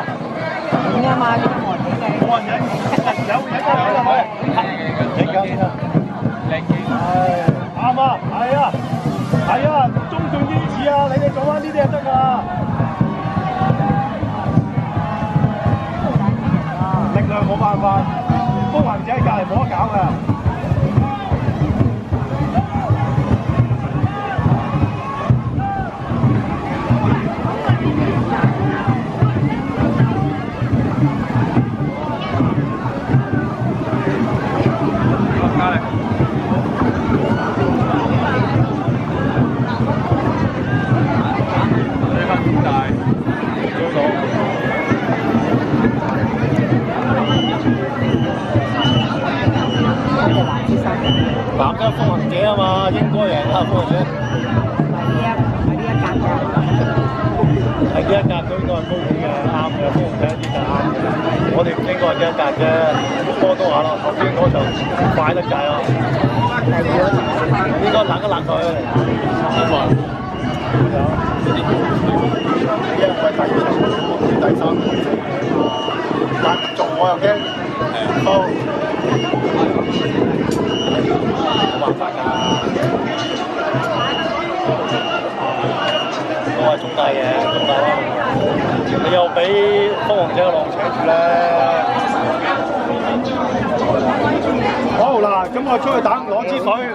點啊嘛，啲冇人影嘅。冇人影，有影就有啦，係影緊啊！啱啊，係啊，係啊，中段堅持啊，你哋做翻呢啲就得㗎。力量冇辦法，風行者喺隔離冇得搞㗎。藍色風行者啊嘛，應該贏啦，風行者。係呢一格嘅。係呢一格都應該係高啲嘅，啱嘅，風行者呢就啱嘅。我哋唔應該係呢一格啫，多多下咯，頭先嗰場快得滯啊！應該冷一冷佢。因為第二場第三，但做我又驚都冇辦法㗎，都係中大嘅，中大啦。你又俾風行者個浪扯住咧。好嗱，咁我出去打攞支水。